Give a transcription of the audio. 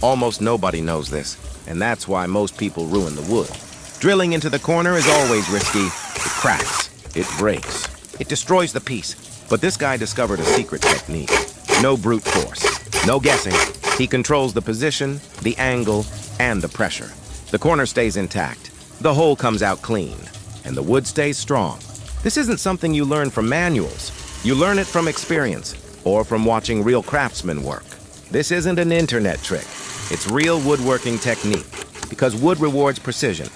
Almost nobody knows this, and that's why most people ruin the wood. Drilling into the corner is always risky. It cracks, it breaks, it destroys the piece. But this guy discovered a secret technique. No brute force, no guessing. He controls the position, the angle, and the pressure. The corner stays intact, the hole comes out clean, and the wood stays strong. This isn't something you learn from manuals. You learn it from experience, or from watching real craftsmen work. This isn't an internet trick. It's real woodworking technique, because wood rewards precision.